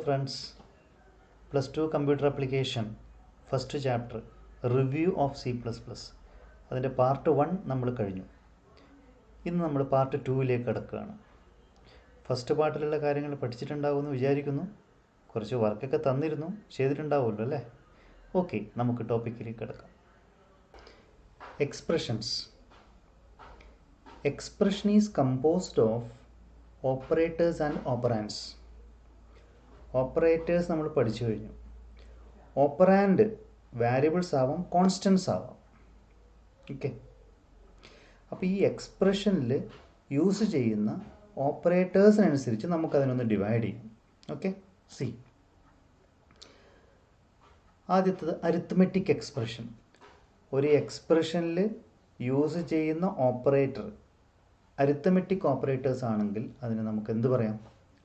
friends, +2 computer application first chapter review of C++. അതിൻ്റെ part 1 നമ്മൾ കഴിഞ്ഞു. ഇന്ന് നമ്മൾ പാർട്ട് 2ലേക്ക് കടക്കുകയാണ്. ഫസ്റ്റ് പാർട്ടിലുള്ള കാര്യങ്ങൾ പഠിച്ചിട്ടുണ്ടാവുമെന്ന് വിചാരിക്കുന്നു. കുറച്ച് വർക്കൊക്കെ തന്നിരുന്നു, ചെയ്തിട്ടുണ്ടാവുമല്ലോ അല്ലേ? ഓക്കെ, നമുക്ക് ടോപ്പിക്കിലേക്ക് കിടക്കാം. Expressions. Expression is composed of operators and operands. Operators നമ്മൾ പഠിച്ചു കഴിഞ്ഞു. ഓപ്പറാൻഡ് വാരിയബിൾസ് ആവാം, കോൺസ്റ്റൻസ് ആവാം. ഓക്കെ, അപ്പോൾ ഈ എക്സ്പ്രഷനിൽ യൂസ് ചെയ്യുന്ന ഓപ്പറേറ്റേഴ്സിനനുസരിച്ച് നമുക്കതിനൊന്ന് ഡിവൈഡ് ചെയ്യും. Okay, see. ആദ്യത്തത് അരിത്മെറ്റിക് എക്സ്പ്രഷൻ. ഒരു എക്സ്പ്രഷനിൽ യൂസ് ചെയ്യുന്ന ഓപ്പറേറ്റർ അരിത്മെറ്റിക് ഓപ്പറേറ്റേഴ്സ് ആണെങ്കിൽ അതിന് നമുക്ക് എന്ത് പറയാം?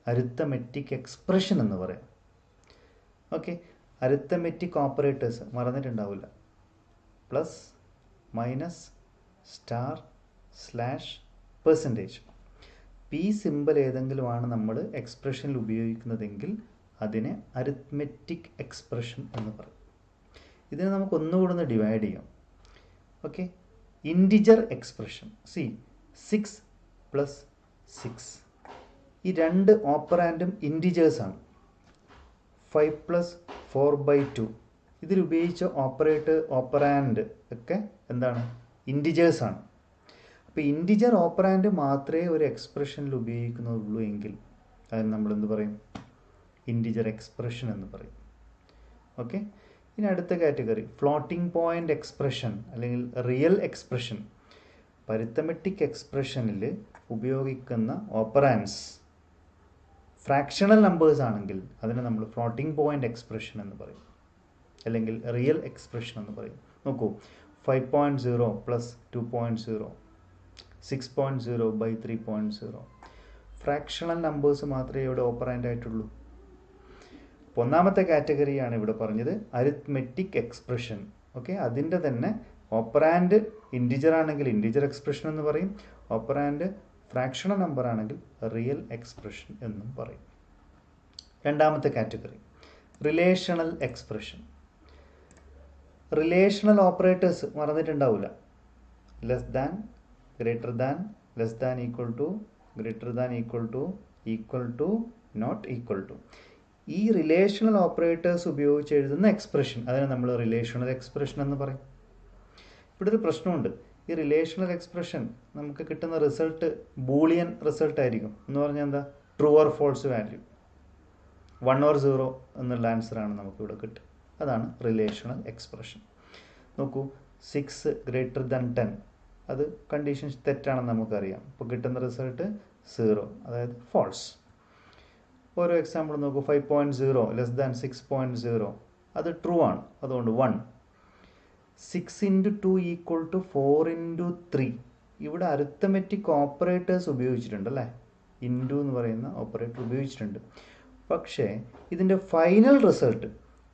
അരിത്മെറ്റിക് എക്സ്പ്രഷൻ എന്ന് പറയാം. ഓക്കെ, അരിത്മെറ്റിക് ഓപ്പറേറ്റേഴ്സ് മറന്നിട്ടുണ്ടാവില്ല. Plus, minus, star, slash, percentage. പി സിമ്പിൾ ഏതെങ്കിലുമാണ് നമ്മൾ എക്സ്പ്രഷനിൽ ഉപയോഗിക്കുന്നതെങ്കിൽ അതിനെ അരിത്മെറ്റിക് എക്സ്പ്രഷൻ എന്ന് പറയും. ഇതിനെ നമുക്ക് ഒന്നുകൂടെ ഒന്ന് ഡിവൈഡ് ചെയ്യാം. Okay, integer expression. സി, 6 + 6. ഈ രണ്ട് ഓപ്പറാൻഡും ഇൻറ്റിജേഴ്സാണ്. 5 + 4/2. ഇതിലുപയോഗിച്ച ഓപ്പറാൻഡ് ഒക്കെ എന്താണ്? ഇൻറ്റിജേഴ്സാണ്. അപ്പോൾ ഇൻറ്റിജർ ഓപ്പറാൻഡ് മാത്രമേ ഒരു എക്സ്പ്രഷനിൽ ഉപയോഗിക്കുന്നുള്ളൂ എങ്കിൽ അതിന് നമ്മൾ എന്ത് പറയും? ഇൻറ്റിജർ എക്സ്പ്രഷൻ എന്ന് പറയും. ഓക്കെ, ഇനി അടുത്ത കാറ്റഗറി ഫ്ലോട്ടിംഗ് പോയിൻ്റ് എക്സ്പ്രഷൻ അല്ലെങ്കിൽ റിയൽ എക്സ്പ്രഷൻ. അരിത്മെറ്റിക് എക്സ്പ്രഷനിൽ ഉപയോഗിക്കുന്ന ഓപ്പറാൻഡ്സ് ഫ്രാക്ഷണൽ നമ്പേഴ്സ് ആണെങ്കിൽ അതിനെ നമ്മൾ ഫ്ലോട്ടിംഗ് പോയിൻ്റ് എക്സ്പ്രഷൻ എന്ന് പറയും, അല്ലെങ്കിൽ റിയൽ എക്സ്പ്രഷൻ എന്ന് പറയും. നോക്കൂ, 5.0 + 2.0, 6.0 / 3.0. ഫ്രാക്ഷണൽ നമ്പേഴ്സ് മാത്രമേ ഇവിടെ ഓപ്പറാൻഡ് ആയിട്ടുള്ളൂ. അപ്പോൾ ഒന്നാമത്തെ കാറ്റഗറിയാണ് ഇവിടെ പറഞ്ഞത് അരിത്മെറ്റിക് എക്സ്പ്രഷൻ. ഓക്കെ, അതിൻ്റെ തന്നെ ഓപ്പറാൻഡ് ഇൻറ്റിജർ ആണെങ്കിൽ ഇൻറ്റിജർ എക്സ്പ്രഷൻ എന്ന് പറയും, ഓപ്പറാൻഡ് ഫ്രാക്ഷണൽ നമ്പർ ആണെങ്കിൽ റിയൽ എക്സ്പ്രഷൻ എന്നും പറയും. രണ്ടാമത്തെ category relational expression. Relational operators മറന്നിട്ടുണ്ടാവില്ല. Less than, greater than, less than, equal to, greater than, equal to, equal to, not equal to. ഈ relational operators ഉപയോഗിച്ച് എഴുതുന്ന എക്സ്പ്രഷൻ അതിനെ നമ്മൾ റിലേഷണൽ എക്സ്പ്രഷൻ എന്ന് പറയും. ഇവിടെ ഒരു പ്രശ്നമുണ്ട്. ഈ റിലേഷണൽ എക്സ്പ്രഷൻ നമുക്ക് കിട്ടുന്ന റിസൾട്ട് ബൂളിയൻ റിസൾട്ട് ആയിരിക്കും. എന്ന് പറഞ്ഞാൽ എന്താ? True or false value, 1 or 0 എന്നുള്ള ആൻസറാണ് നമുക്കിവിടെ കിട്ടുക. അതാണ് റിലേഷണൽ എക്സ്പ്രഷൻ. നോക്കൂ, 6 > 10, അത് കണ്ടീഷൻ തെറ്റാണെന്ന് നമുക്കറിയാം. ഇപ്പോൾ കിട്ടുന്ന റിസൾട്ട് 0, അതായത് ഫോൾസ്. ഓരോ എക്സാമ്പിൾ നോക്കൂ. 5.0 < 6.0, അത് ട്രൂ ആണ്, അതുകൊണ്ട് 1. 6 × 2 = 4 × 3. ഇവിടെ അരിത്മെറ്റിക് ഓപ്പറേറ്റേഴ്സ് ഉപയോഗിച്ചിട്ടുണ്ട് അല്ലേ? ഇൻറ്റു എന്ന് പറയുന്ന ഓപ്പറേറ്റർ ഉപയോഗിച്ചിട്ടുണ്ട്. പക്ഷേ ഇതിൻ്റെ ഫൈനൽ റിസൾട്ട്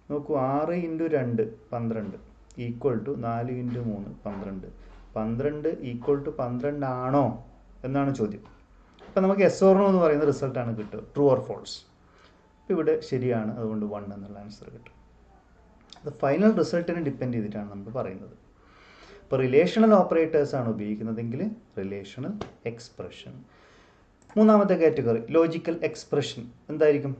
നോക്കൂ. 6 × 2 12 ഈക്വൽ ടു 4 × 3 12. 12 ഈക്വൽ ടു 12 ആണോ എന്നാണ് ചോദ്യം. അപ്പം നമുക്ക് എസ് ഓർ നോ എന്ന് പറയുന്ന റിസൾട്ടാണ് കിട്ടുക, ട്രൂ ഓർ ഫോൾസ്. അപ്പോൾ ഇവിടെ ശരിയാണ്, അതുകൊണ്ട് 1 എന്നുള്ള ആൻസർ കിട്ടും. അത് ഫൈനൽ റിസൾട്ടിനെ ഡിപ്പെൻഡ് ചെയ്തിട്ടാണ് നമ്മൾ പറയുന്നത്. ഇപ്പോൾ റിലേഷണൽ ഓപ്പറേറ്റേഴ്സാണ് ഉപയോഗിക്കുന്നതെങ്കിൽ റിലേഷണൽ എക്സ്പ്രഷൻ. മൂന്നാമത്തെ കാറ്റഗറി ലോജിക്കൽ എക്സ്പ്രഷൻ. എന്തായിരിക്കും?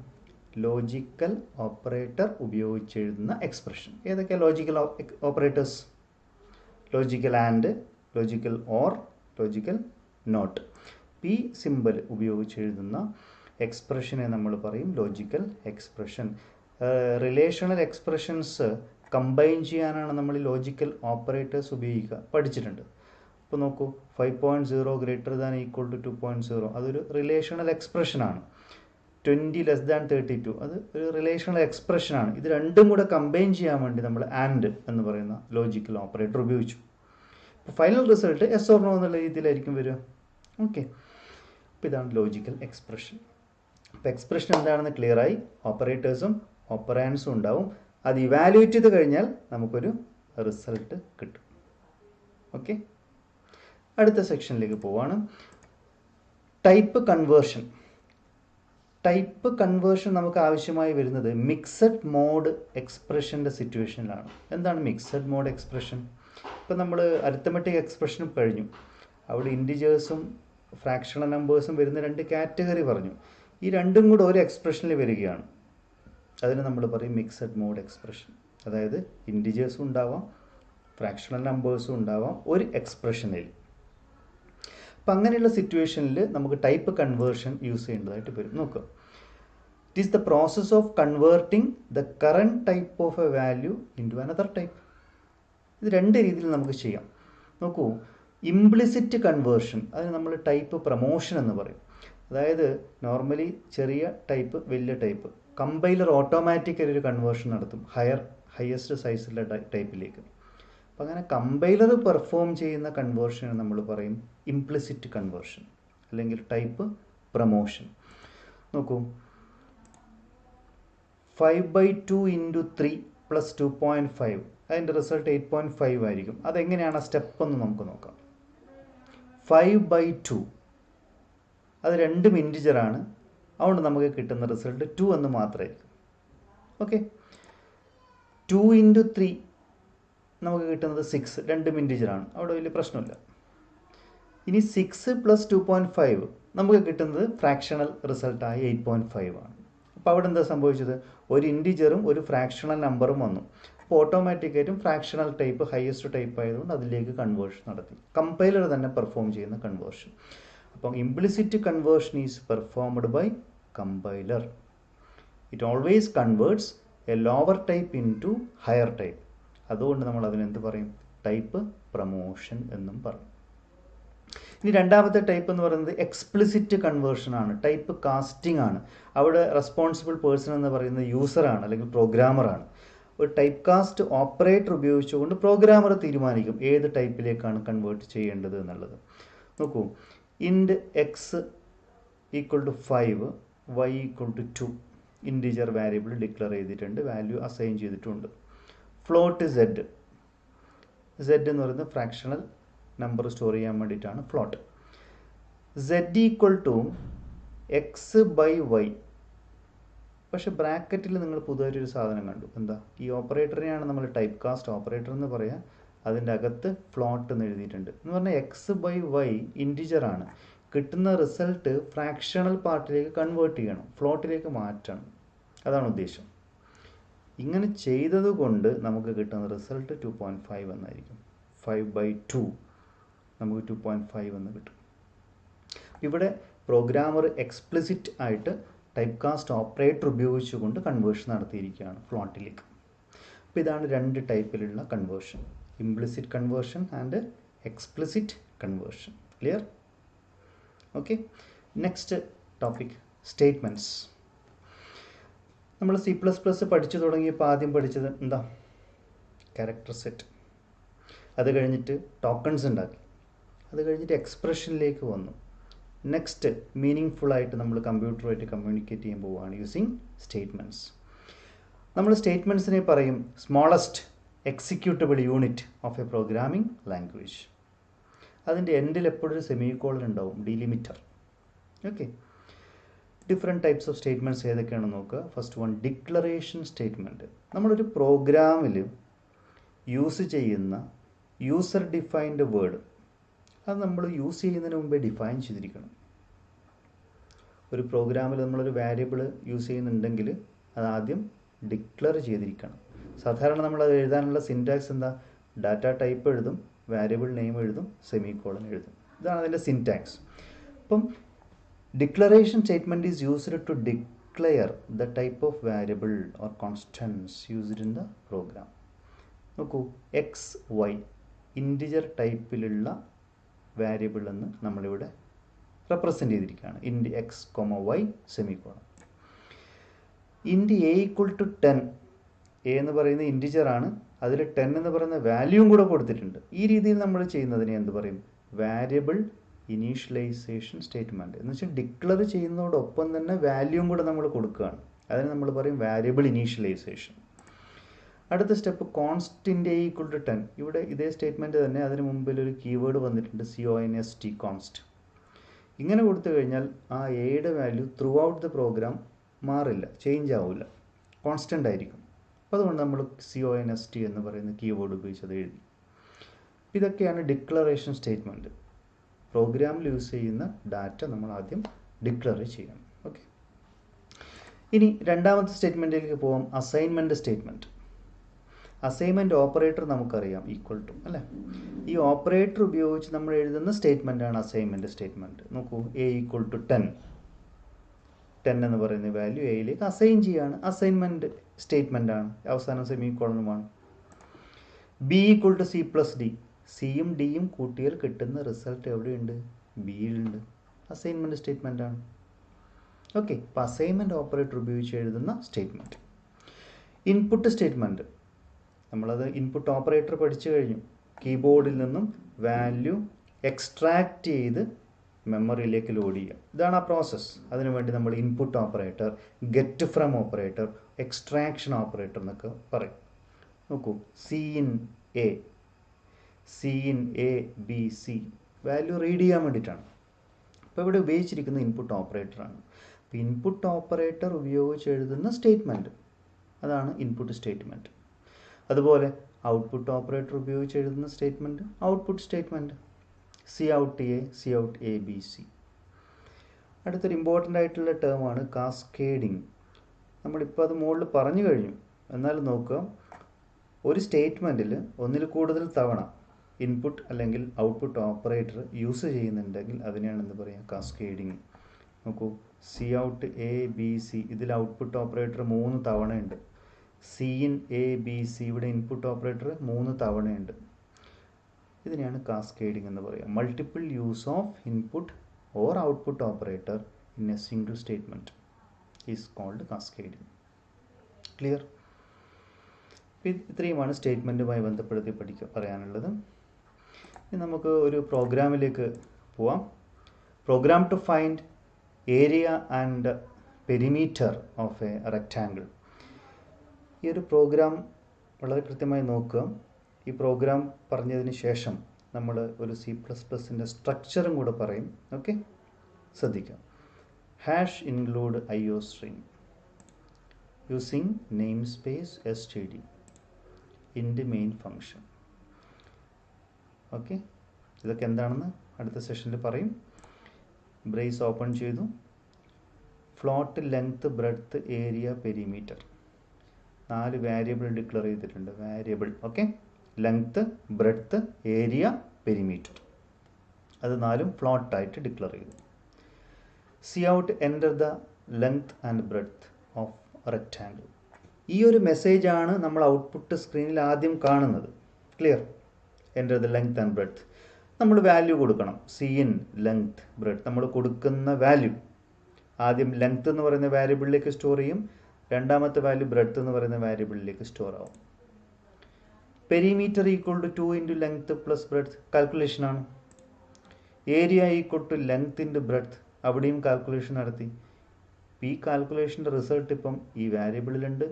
ലോജിക്കൽ ഓപ്പറേറ്റർ ഉപയോഗിച്ചെഴുതുന്ന എക്സ്പ്രഷൻ. ഏതൊക്കെയാണ് logical operators? Logical and, logical or, logical not. പി സിമ്പിൾ ഉപയോഗിച്ചെഴുതുന്ന എക്സ്പ്രഷനെ നമ്മൾ പറയും logical expression. Relational expressions combine ചെയ്യാനാണ് നമ്മൾ ലോജിക്കൽ ഓപ്പറേറ്റേഴ്സ് ഉപയോഗിക്കുക, പഠിച്ചിട്ടുണ്ട്. അപ്പോൾ നോക്കൂ, 5.0 > 2.0, അതൊരു റിലേഷണൽ എക്സ്പ്രഷനാണ്. 20 < 32, അത് ഒരു റിലേഷണൽ എക്സ്പ്രഷനാണ്. ഇത് രണ്ടും കൂടെ കമ്പൈൻ ചെയ്യാൻ വേണ്ടി നമ്മൾ ആൻഡ് എന്ന് പറയുന്ന ലോജിക്കൽ ഓപ്പറേറ്റർ ഉപയോഗിച്ചു. അപ്പോൾ final result yes or no എന്നുള്ള രീതിയിലായിരിക്കും വരിക. ഓക്കെ, അപ്പോൾ ഇതാണ് ലോജിക്കൽ എക്സ്പ്രഷൻ. അപ്പോൾ എക്സ്പ്രഷൻ എന്താണെന്ന് ക്ലിയറായി. ഓപ്പറേറ്റേഴ്സും ഓപ്പറാൻഡ്സും ഉണ്ടാവും. അത് ഇവാലുവേറ്റ് ചെയ്ത് കഴിഞ്ഞാൽ നമുക്കൊരു റിസൾട്ട് കിട്ടും. ഓക്കെ, അടുത്ത സെക്ഷനിലേക്ക് പോവാണ്. Type conversion. ടൈപ്പ് കൺവേർഷൻ നമുക്ക് ആവശ്യമായി വരുന്നത് മിക്സഡ് മോഡ് എക്സ്പ്രഷൻ്റെ സിറ്റുവേഷനിലാണ്. എന്താണ് മിക്സഡ് മോഡ് എക്സ്പ്രഷൻ? ഇപ്പം നമ്മൾ അരിത്തമെറ്റിക് എക്സ്പ്രഷനും കഴിഞ്ഞു, അവിടെ ഇൻറ്റിജേഴ്സും ഫ്രാക്ഷണൽ നമ്പേഴ്സും വരുന്ന 2 കാറ്റഗറി പറഞ്ഞു. ഈ രണ്ടും കൂടെ ഒരു എക്സ്പ്രഷനിൽ വരികയാണ്. അതിന് നമ്മൾ പറയും മിക്സഡ് മോഡ് എക്സ്പ്രഷൻ. അതായത് ഇൻറ്റിജേഴ്സും ഉണ്ടാവാം, ഫ്രാക്ഷണൽ നമ്പേഴ്സും ഉണ്ടാവാം ഒരു എക്സ്പ്രഷനിൽ. അപ്പം അങ്ങനെയുള്ള സിറ്റുവേഷനിൽ നമുക്ക് ടൈപ്പ് കൺവേർഷൻ യൂസ് ചെയ്യേണ്ടതായിട്ട് വരും. നോക്കുക, it is the process of converting the current type of a value into another type. ഇത് 2 രീതിയിൽ നമുക്ക് ചെയ്യാം. നോക്കൂ, ഇംപ്ലിസിറ്റ് കൺവേർഷൻ, അതിന് നമ്മൾ ടൈപ്പ് പ്രൊമോഷൻ എന്ന് പറയും. അതായത് നോർമലി ചെറിയ ടൈപ്പ് വലിയ ടൈപ്പ്, കമ്പൈലർ ഓട്ടോമാറ്റിക്കലി ഒരു കൺവേർഷൻ നടത്തും ഹയസ്റ്റ് സൈസുള്ള ടൈപ്പിലേക്ക്. അപ്പം അങ്ങനെ കമ്പൈലർ പെർഫോം ചെയ്യുന്ന കൺവേർഷന് നമ്മൾ പറയും ഇംപ്ലിസിറ്റ് കൺവേർഷൻ അല്ലെങ്കിൽ ടൈപ്പ് പ്രൊമോഷൻ. നോക്കൂ, 5/2 × 3 + 2.5, അതിൻ്റെ റിസൾട്ട് 8.5 ആയിരിക്കും. അതെങ്ങനെയാണ് ആ സ്റ്റെപ്പ് എന്ന് നമുക്ക് നോക്കാം. 5/2 അത് 2 ഇൻറ്റിജറാണ്, അതുകൊണ്ട് നമുക്ക് കിട്ടുന്ന റിസൾട്ട് 2 എന്ന് മാത്രമായിരിക്കും. ഓക്കെ, 2 × 3 നമുക്ക് കിട്ടുന്നത് 6, 2 ഇൻറ്റിജറാണ്, അവിടെ വലിയ പ്രശ്നമില്ല. ഇനി 6 + 2.5 നമുക്ക് കിട്ടുന്നത് ഫ്രാക്ഷണൽ റിസൾട്ടായി 8.5 ആണ്. അപ്പോൾ അവിടെ എന്താ സംഭവിച്ചത്? ഒരു ഇൻറ്റിജറും ഒരു ഫ്രാക്ഷണൽ നമ്പറും വന്നു. അപ്പോൾ ഓട്ടോമാറ്റിക്കായിട്ടും ഫ്രാക്ഷണൽ ടൈപ്പ് ഹയസ്റ്റ് ടൈപ്പ് ആയതുകൊണ്ട് അതിലേക്ക് കൺവേർഷൻ നടത്തി. കമ്പൈലർ തന്നെ പെർഫോം ചെയ്യുന്ന കൺവേർഷൻ. അപ്പം implicit conversion is performed by compiler. It always converts a lower type into higher type. അതുകൊണ്ട് നമ്മൾ അതിനെന്ത് പറയും? ടൈപ്പ് പ്രൊമോഷൻ എന്നും പറയും. ഇനി രണ്ടാമത്തെ ടൈപ്പ് എന്ന് പറയുന്നത് എക്സ്പ്ലിസിറ്റ് കൺവേർഷൻ ആണ്, ടൈപ്പ് കാസ്റ്റിംഗ് ആണ്. അവിടെ റെസ്പോൺസിബിൾ പേഴ്സൺ എന്ന് പറയുന്നത് യൂസറാണ് അല്ലെങ്കിൽ പ്രോഗ്രാമറാണ്. ഒരു ടൈപ്പ് കാസ്റ്റ് ഓപ്പറേറ്റർ ഉപയോഗിച്ചുകൊണ്ട് പ്രോഗ്രാമർ തീരുമാനിക്കും ഏത് ടൈപ്പിലേക്കാണ് കൺവേർട്ട് ചെയ്യേണ്ടത് എന്നുള്ളത്. നോക്കൂ, ഇൻഡ് X = 5, y = 2 integer variable declare ചെയ്തിട്ടുണ്ട്, വാല്യൂ അസൈൻ ചെയ്തിട്ടുണ്ട്. ഫ്ലോട്ട് z എന്ന് പറയുന്നത് ഫ്രാക്ഷണൽ നമ്പർ സ്റ്റോർ ചെയ്യാൻ വേണ്ടിയിട്ടാണ് ഫ്ലോട്ട്. z = x/y. പക്ഷെ ബ്രാക്കറ്റിൽ നിങ്ങൾ പുതിയൊരു സാധനം കണ്ടു. എന്താ? ഈ ഓപ്പറേറ്ററിനെയാണ് നമ്മൾ ടൈപ്പ് കാസ്റ്റ് ഓപ്പറേറ്റർ എന്ന് പറയാം. അതിൻ്റെ അകത്ത് ഫ്ലോട്ട് എന്ന് എഴുതിയിട്ടുണ്ട്. എന്ന് പറഞ്ഞാൽ x/y ഇൻറ്റിജറാണ്. കിട്ടുന്ന റിസൾട്ട് ഫ്രാക്ഷണൽ പാർട്ടിലേക്ക് കൺവേർട്ട് ചെയ്യണം, ഫ്ലോട്ടിലേക്ക് മാറ്റണം. അതാണ് ഉദ്ദേശം. ഇങ്ങനെ ചെയ്തതുകൊണ്ട് നമുക്ക് കിട്ടുന്ന റിസൾട്ട് 2.5 എന്നായിരിക്കും. 5/2 നമുക്ക് 2.5 എന്ന് കിട്ടും. ഇവിടെ പ്രോഗ്രാമർ എക്സ്പ്ലിസിറ്റ് ആയിട്ട് ടൈപ്പ് കാസ്റ്റ് ഓപ്പറേറ്റർ ഉപയോഗിച്ചുകൊണ്ട് കൺവേർഷൻ നടത്തിയിരിക്കുകയാണ് ഫ്ലോട്ടിലേക്ക്. അപ്പോൾ ഇതാണ് 2 ടൈപ്പിലുള്ള conversion, implicit conversion and explicit conversion. Clear? Okay, next topic statements. നമ്മൾ C++ പഠിച്ചു തുടങ്ങിയപ്പോൾ ആദ്യം പഠിച്ചത് എന്താ? Character set. അത് കഴിഞ്ഞിട്ട് ടോക്കൺസ് ഉണ്ടാക്കി. അത് കഴിഞ്ഞിട്ട് എക്സ്പ്രഷനിലേക്ക് വന്നു. നെക്സ്റ്റ് മീനിങ് ഫുള്ളായിട്ട് നമ്മൾ കമ്പ്യൂട്ടറുമായിട്ട് കമ്മ്യൂണിക്കേറ്റ് ചെയ്യാൻ പോവുകയാണ് യൂസിങ് സ്റ്റേറ്റ്മെൻറ്റ്സ്. നമ്മൾ സ്റ്റേറ്റ്മെൻറ്റ്സിനെ പറയും smallest executable unit of a programming language. അതിൻ്റെ എൻഡിൽ എപ്പോഴും ഒരു സെമിക്കോളൻ ഉണ്ടാവും, delimiter. Okay, different types of statements ഏതൊക്കെയാണെന്ന് നോക്കുക. First one, declaration statement. നമ്മളൊരു പ്രോഗ്രാമിൽ യൂസ് ചെയ്യുന്ന യൂസർ ഡിഫൈൻഡ് വേർഡ് അത് നമ്മൾ യൂസ് ചെയ്യുന്നതിന് മുമ്പേ ഡിഫൈൻ ചെയ്തിരിക്കണം. ഒരു പ്രോഗ്രാമിൽ നമ്മളൊരു വാരിയബിൾ യൂസ് ചെയ്യുന്നുണ്ടെങ്കിൽ അത് ആദ്യം ഡിക്ലെയർ ചെയ്തിരിക്കണം. സാധാരണ നമ്മൾ അത് എഴുതാനുള്ള സിൻറ്റാക്സ് എന്താ? ഡാറ്റ ടൈപ്പ് എഴുതും, വാരിയബിൾ നെയിം എഴുതും, സെമിക്കോളൻ എഴുതും. ഇതാണ് അതിൻ്റെ സിൻറ്റാക്സ്. അപ്പം declaration statement is used to declare the type of variable or constants used in the program. നോക്കൂ, XY ഇൻറ്റിജർ ടൈപ്പിലുള്ള വാരിയബിൾ എന്ന് നമ്മളിവിടെ റെപ്രസെൻ്റ് ചെയ്തിരിക്കുകയാണ്. Int x, y semicolon. Int a = 10. a എന്ന് പറയുന്ന ഇൻറ്റിജറാണ്, അതിൽ 10 എന്ന് പറയുന്ന വാല്യൂവും കൂടെ കൊടുത്തിട്ടുണ്ട്. ഈ രീതിയിൽ നമ്മൾ ചെയ്യുന്നതിനെ എന്ത് പറയും? Variable initialization statement. എന്ന് വെച്ചാൽ ഡിക്ലെയർ ചെയ്യുന്നതോടൊപ്പം തന്നെ വാല്യൂവും കൂടെ നമ്മൾ കൊടുക്കുകയാണ്. അതിന് നമ്മൾ പറയും വാരിയബിൾ ഇനീഷ്യലൈസേഷൻ. അടുത്ത സ്റ്റെപ്പ് കോൺസ്റ്റൻ്റ് a = 10. ഇവിടെ ഇതേ സ്റ്റേറ്റ്മെൻറ്റ് തന്നെ അതിന് മുമ്പിൽ ഒരു കീവേഡ് വന്നിട്ടുണ്ട്, CONST, കോൺസ്റ്റ്. ഇങ്ങനെ കൊടുത്തു കഴിഞ്ഞാൽ ആ എയുടെ value throughout the program മാറില്ല, ചേഞ്ച് ആവില്ല, കോൺസ്റ്റൻ്റ് ആയിരിക്കും. അപ്പോൾ അതുകൊണ്ട് നമ്മൾ CONST എന്ന് പറയുന്ന കീവേഡ് ഉപയോഗിച്ച് അത് എഴുതി. ഇതൊക്കെയാണ് ഡിക്ലറേഷൻ സ്റ്റേറ്റ്മെൻറ്റ്. പ്രോഗ്രാമിൽ യൂസ് ചെയ്യുന്ന ഡാറ്റ നമ്മൾ ആദ്യം ഡിക്ലെയർ ചെയ്യണം. ഓക്കെ, ഇനി രണ്ടാമത്തെ സ്റ്റേറ്റ്മെൻറ്റിലേക്ക് പോകാം. Assignment statement. അസൈൻമെൻറ്റ് ഓപ്പറേറ്റർ നമുക്കറിയാം, ഈക്വൽ ടു അല്ലേ. ഈ ഓപ്പറേറ്റർ ഉപയോഗിച്ച് നമ്മൾ എഴുതുന്ന സ്റ്റേറ്റ്മെൻറ്റാണ് അസൈൻമെൻറ്റ് സ്റ്റേറ്റ്മെൻറ്റ്. നോക്കൂ, A = 10 എന്ന് പറയുന്ന വാല്യൂ എയിലേക്ക് അസൈൻ ചെയ്യാണ്. അസൈൻമെൻറ്റ് സ്റ്റേറ്റ്മെൻറ്റാണ്, അവസാനം സെമിക്കോളനുമാണ്. B = C+D. സിയും ഡിയും കൂട്ടിയാൽ കിട്ടുന്ന റിസൾട്ട് എവിടെയുണ്ട്? ബിയിലുണ്ട്. അസൈൻമെൻറ്റ് സ്റ്റേറ്റ്മെൻറ്റാണ്. ഓക്കെ, അപ്പോൾ അസൈൻമെൻറ്റ് ഓപ്പറേറ്റർ ഉപയോഗിച്ച് എഴുതുന്ന സ്റ്റേറ്റ്മെൻറ്റ്. ഇൻപുട്ട് സ്റ്റേറ്റ്മെൻറ്റ്, നമ്മളത് ഇൻപുട്ട് ഓപ്പറേറ്റർ പഠിച്ചു കഴിഞ്ഞു. കീബോർഡിൽ നിന്നും വാല്യൂ എക്സ്ട്രാക്റ്റ് ചെയ്ത് മെമ്മറിയിലേക്ക് ലോഡ് ചെയ്യുക. ഇതാണ് ആ പ്രോസസ്സ്. അതിനുവേണ്ടി നമ്മൾ input operator, get from operator, extraction operator എന്നൊക്കെ പറയും. നോക്കൂ, C in A B C value read ചെയ്യാൻ വേണ്ടിയിട്ടാണ്. അപ്പോൾ ഇവിടെ ഉപയോഗിച്ചിരിക്കുന്ന ഇൻപുട്ട് ഓപ്പറേറ്ററാണ്. അപ്പോൾ ഇൻപുട്ട് ഓപ്പറേറ്റർ ഉപയോഗിച്ച് എഴുതുന്ന സ്റ്റേറ്റ്മെൻറ്റ്, അതാണ് ഇൻപുട്ട് സ്റ്റേറ്റ്മെൻറ്റ്. അതുപോലെ ഔട്ട്പുട്ട് ഓപ്പറേറ്റർ ഉപയോഗിച്ച് എഴുതുന്ന statement output statement. Cout A B C. അടുത്തൊരു ഇമ്പോർട്ടൻ്റ് ആയിട്ടുള്ള ടേമാണ് കാസ്കേഡിങ്. നമ്മളിപ്പോൾ അത് മുകളിൽ പറഞ്ഞു കഴിഞ്ഞു. എന്നാലും നോക്കുക, ഒരു സ്റ്റേറ്റ്മെൻറ്റിൽ ഒന്നിൽ കൂടുതൽ തവണ ഇൻപുട്ട് അല്ലെങ്കിൽ ഔട്ട്പുട്ട് ഓപ്പറേറ്റർ യൂസ് ചെയ്യുന്നുണ്ടെങ്കിൽ അതിനെയാണ് എന്ത് പറയുക? കാസ്കേഡിങ്. നോക്കൂ, Cout A B C, ഇതിൽ ഔട്ട്പുട്ട് ഓപ്പറേറ്റർ 3 തവണയുണ്ട്. C in A B C, ഇവിടെ ഇൻപുട്ട് ഓപ്പറേറ്റർ 3 തവണയുണ്ട്. ഇതിനെയാണ് കാസ്കേഡിങ് എന്ന് പറയുക. Multiple use of input or output operator in a single statement is called cascading. Clear? ഇത്രയുമാണ് സ്റ്റേറ്റ്മെൻറ്റുമായി ബന്ധപ്പെടുത്തി പറയാനുള്ളത്. ഇനി നമുക്ക് ഒരു പ്രോഗ്രാമിലേക്ക് പോവാം. Program to find area and perimeter of a rectangle. ഈ ഒരു പ്രോഗ്രാം വളരെ കൃത്യമായി നോക്കുക. ഈ പ്രോഗ്രാം പറഞ്ഞതിന് ശേഷം നമ്മൾ ഒരു C++ൻ്റെ സ്ട്രക്ചറും കൂടെ പറയും. ഓക്കെ, ശ്രദ്ധിക്കാം. #include IOStream using namespace std int main function. Okay, ഇതൊക്കെ എന്താണെന്ന് അടുത്ത സെഷനിൽ പറയും. ബ്രേസ് ഓപ്പൺ ചെയ്തു. Float length, breadth, area, perimeter, 4 variable declare ചെയ്തിട്ടുണ്ട്. Variable, okay, length, breadth, area, perimeter, അത് 4ഉം ഫ്ലോട്ടായിട്ട് ഡിക്ലെയർ ചെയ്തു. Cout enter the length and breadth of rectangle. ഈ ഒരു മെസ്സേജാണ് നമ്മൾ ഔട്ട്പുട്ട് സ്ക്രീനിൽ ആദ്യം കാണുന്നത്. Clear? Enter the length and breadth. നമ്മൾ വാല്യൂ കൊടുക്കണം. C in ലെങ്ത്, ബ്രെഡ്ത്ത്, നമ്മൾ കൊടുക്കുന്ന വാല്യൂ ആദ്യം ലെങ്ത് എന്ന് പറയുന്ന വാരിയബിളിലേക്ക് സ്റ്റോർ ചെയ്യും. രണ്ടാമത്തെ വാല്യൂ ബ്രെഡ്ത്ത് എന്ന് പറയുന്ന വാരിയബിളിലേക്ക് സ്റ്റോർ ആവും. പെരിമീറ്റർ = 2 × ലെങ്ത് + ബ്രെഡ്ത്ത്, കാൽക്കുലേഷനാണ്. ഏരിയ = ലെങ്ത് × ബ്രെഡ്ത്ത്, അവിടെയും കാൽക്കുലേഷൻ നടത്തി. ഈ കാൽക്കുലേഷൻ്റെ റിസൾട്ട് ഇപ്പം ഈ വാരിയബിളിലുണ്ട്.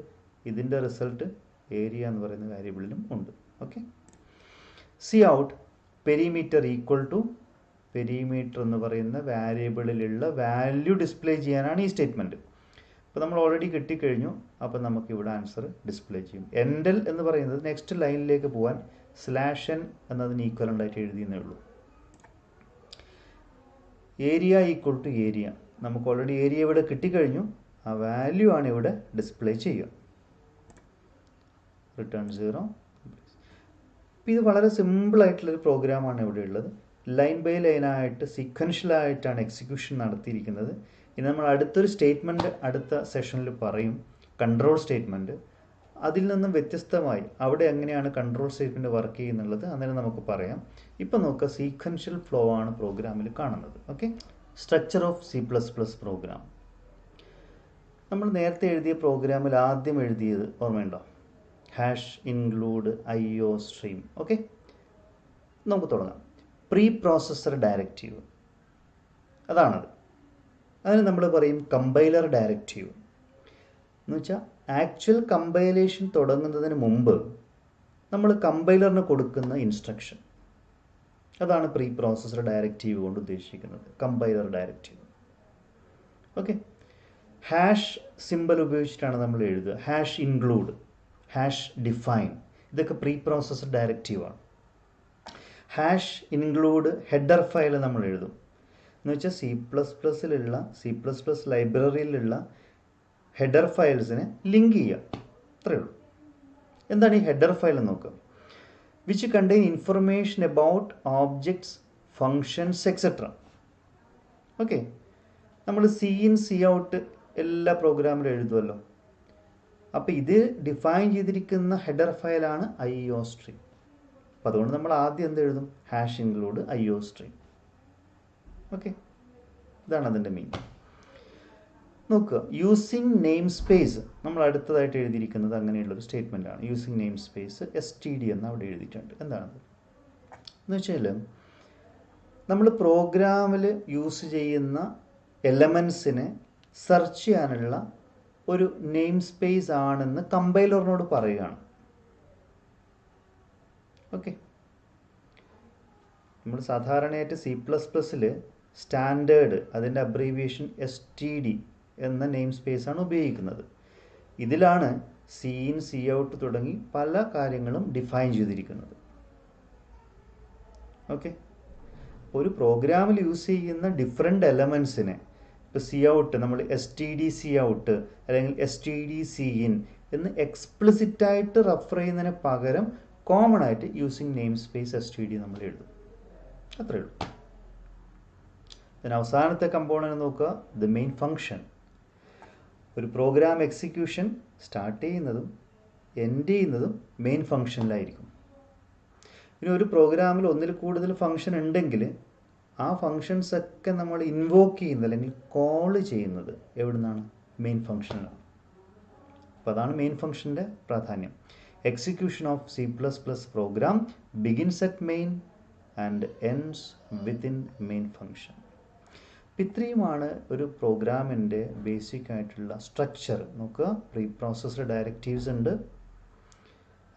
ഇതിൻ്റെ റിസൾട്ട് ഏരിയ എന്ന് പറയുന്ന വാരിയബിളിലും ഉണ്ട്. ഓക്കെ, Cout പെരിമീറ്റർ = പെരിമീറ്റർ എന്ന് പറയുന്ന വാരിയബിളിലുള്ള വാല്യൂ ഡിസ്പ്ലേ ചെയ്യാനാണ് ഈ സ്റ്റേറ്റ്മെൻറ്റ്. അപ്പോൾ നമ്മൾ ഓൾറെഡി കിട്ടിക്കഴിഞ്ഞു. അപ്പോൾ നമുക്ക് ഇവിടെ ആൻസർ ഡിസ്പ്ലേ ചെയ്യും. എൻഡൽ എന്ന് പറയുന്നത് നെക്സ്റ്റ് ലൈനിലേക്ക് പോകാൻ /n എന്നതിന് ഈക്വലൻ്റ് ആയിട്ട് എഴുതിയെന്നേ ഉള്ളൂ. ഏരിയ = ഏരിയ, നമുക്ക് ഓൾറെഡി ഏരിയ ഇവിടെ കിട്ടിക്കഴിഞ്ഞു. ആ വാല്യൂ ആണ് ഇവിടെ ഡിസ്പ്ലേ ചെയ്യുക. റിട്ടേൺ 0. അപ്പോൾ ഇത് വളരെ സിമ്പിളായിട്ടുള്ളൊരു പ്രോഗ്രാമാണ് ഇവിടെ ഉള്ളത്. ലൈൻ ബൈ ലൈനായിട്ട് സീക്വൻഷ്യലായിട്ടാണ് എക്സിക്യൂഷൻ നടത്തിയിരിക്കുന്നത്. ഇനി നമ്മൾ അടുത്തൊരു സ്റ്റേറ്റ്മെൻറ്റ് അടുത്ത സെഷനിൽ പറയും, കൺട്രോൾ സ്റ്റേറ്റ്മെൻറ്റ്. അതിൽ നിന്നും വ്യത്യസ്തമായി അവിടെ എങ്ങനെയാണ് കൺട്രോൾ സ്റ്റേറ്റ്മെൻറ്റ് വർക്ക് ചെയ്യുന്നുള്ളത് അന്നേരം നമുക്ക് പറയാം. ഇപ്പം നോക്കുക, സീക്വൻഷ്യൽ ഫ്ലോ ആണ് പ്രോഗ്രാമിൽ കാണുന്നത്. Okay, structure of C++ program. നമ്മൾ നേരത്തെ എഴുതിയ പ്രോഗ്രാമിൽ ആദ്യം എഴുതിയത് ഓർമ്മയുണ്ടോ? #include IOStream. ഓക്കെ, നമുക്ക് തുടങ്ങാം. പ്രീ പ്രോസസ്സർ ഡയറക്റ്റീവ്, അതാണത്. അതിന് നമ്മൾ പറയും കമ്പൈലർ ഡയറക്റ്റീവ് എന്ന് വെച്ചാൽ ആക്ച്വൽ കമ്പൈലേഷൻ തുടങ്ങുന്നതിന് മുമ്പ് നമ്മൾ കമ്പൈലറിന് കൊടുക്കുന്ന ഇൻസ്ട്രക്ഷൻ, അതാണ് പ്രീ പ്രോസസ്സർ ഡയറക്റ്റീവ് കൊണ്ട് ഉദ്ദേശിക്കുന്നത്, compiler directive. Okay, hash symbol ഉപയോഗിച്ചിട്ടാണ് നമ്മൾ എഴുതുക. ഹാഷ് ഇൻക്ലൂഡ്, ഹാഷ് ഡിഫൈൻ, ഇതൊക്കെ പ്രീ പ്രോസസ്സർ ഡയറക്റ്റീവാണ്. ഹാഷ് ഇൻക്ലൂഡ് ഹെഡർ ഫയൽ നമ്മൾ എഴുതും. എന്ന് വെച്ചാൽ C++ലുള്ള ലൈബ്രറിയിലുള്ള ഹെഡർ ഫയൽസിനെ ലിങ്ക് ചെയ്യുക, അത്രയേ ഉള്ളൂ. എന്താണ് ഈ ഹെഡർ ഫയൽ എന്ന് നോക്കുക. Which contain information about objects, functions etcetera. Okay, നമ്മൾ സി ഇൻ സി ഔട്ട് എല്ലാ പ്രോഗ്രാമിലും എഴുതുമല്ലോ. അപ്പോൾ ഇത് ഡിഫൈൻ ചെയ്തിരിക്കുന്ന ഹെഡർ ഫയലാണ് IOStream. അപ്പോൾ അതുകൊണ്ട് നമ്മൾ ആദ്യം എന്ത് എഴുതും? Hash include IOStream. ഓക്കെ, ഇതാണ് അതിൻ്റെ മീനിങ്. നോക്കുക, യൂസിങ് നെയിം സ്പേസ് നമ്മൾ അടുത്തതായിട്ട് എഴുതിയിരിക്കുന്നത് അങ്ങനെയുള്ളൊരു സ്റ്റേറ്റ്മെൻ്റ് ആണ്. യൂസിങ് നെയിം സ്പേസ് STD എന്ന് അവിടെ എഴുതിയിട്ടുണ്ട്. എന്താണത് എന്ന് വെച്ചാൽ നമ്മൾ പ്രോഗ്രാമിൽ യൂസ് ചെയ്യുന്ന എലമെൻസിനെ സെർച്ച് ചെയ്യാനുള്ള ഒരു നെയിം സ്പേസ് ആണെന്ന് കമ്പൈലറിനോട് പറയുകയാണ്. ഓക്കെ, നമ്മൾ സാധാരണയായിട്ട് C++ൽ സ്റ്റാൻഡേർഡ് അതിൻ്റെ അബ്രീവിയേഷൻ STD എന്ന നെയിം സ്പേസ് ആണ് ഉപയോഗിക്കുന്നത്. ഇതിലാണ് സി ഇൻ സി ഔട്ട് തുടങ്ങി പല കാര്യങ്ങളും ഡിഫൈൻ ചെയ്തിരിക്കുന്നത്. ഓക്കെ, ഒരു പ്രോഗ്രാമിൽ യൂസ് ചെയ്യുന്ന ഡിഫറെൻ്റ് എലമെൻസിനെ ഇപ്പോൾ സി ഔട്ട് നമ്മൾ STD സി ഔട്ട് അല്ലെങ്കിൽ STD സി ഇൻ എന്ന് എക്സ്പ്ലിസിറ്റായിട്ട് റെഫർ ചെയ്യുന്നതിന് പകരം കോമൺ ആയിട്ട് യൂസിങ് നെയിം സ്പേസ് STD നമ്മൾ എഴുതും, അത്രയേ ഉള്ളൂ. പിന്നെ അവസാനത്തെ കമ്പോണൻറ്റ് നോക്കുക, ദ മെയിൻ ഫങ്ഷൻ. ഒരു പ്രോഗ്രാം എക്സിക്യൂഷൻ സ്റ്റാർട്ട് ചെയ്യുന്നതും എൻഡ് ചെയ്യുന്നതും മെയിൻ ഫങ്ഷനിലായിരിക്കും. പിന്നെ ഒരു പ്രോഗ്രാമിൽ ഒന്നിൽ കൂടുതൽ ഫങ്ഷൻ ഉണ്ടെങ്കിൽ ആ ഫങ്ഷൻസ് ഒക്കെ നമ്മൾ ഇൻവോക്ക് ചെയ്യുന്നത് അല്ലെങ്കിൽ കോൾ ചെയ്യുന്നത് എവിടെ നിന്നാണ്? മെയിൻ ഫങ്ഷനാണ്. അപ്പോൾ അതാണ് മെയിൻ ഫങ്ഷൻ്റെ പ്രാധാന്യം. Execution of C++ program begins at main and ends within main function. ഇത്രയുമാണ് ഒരു പ്രോഗ്രാമിൻ്റെ ബേസിക് ആയിട്ടുള്ള സ്ട്രക്ചർ. നോക്കുക, പ്രീ പ്രോസസ്സർ ഡയറക്റ്റീവ്സ് ഉണ്ട്,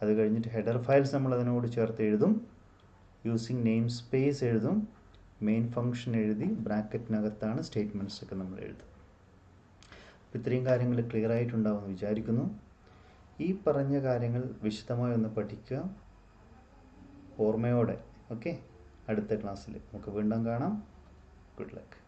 അത് കഴിഞ്ഞിട്ട് ഹെഡർ ഫയൽസ് നമ്മൾ അതിനോട് ചേർത്ത് എഴുതും, യൂസിങ് നെയിം സ്പേസ് എഴുതും, മെയിൻ ഫങ്ഷൻ എഴുതി ബ്രാക്കറ്റിനകത്താണ് സ്റ്റേറ്റ്മെൻറ്റ്സ് ഒക്കെ നമ്മൾ എഴുതും. ഇത്രയും കാര്യങ്ങൾ ക്ലിയർ ആയിട്ടുണ്ടാവുമെന്ന് വിചാരിക്കുന്നു. ഈ പറഞ്ഞ കാര്യങ്ങൾ വിശദമായി ഒന്ന് പഠിക്കുക ഓർമ്മയോടെ. ഓക്കെ, അടുത്ത ക്ലാസ്സിൽ നമുക്ക് വീണ്ടും കാണാം. Good luck.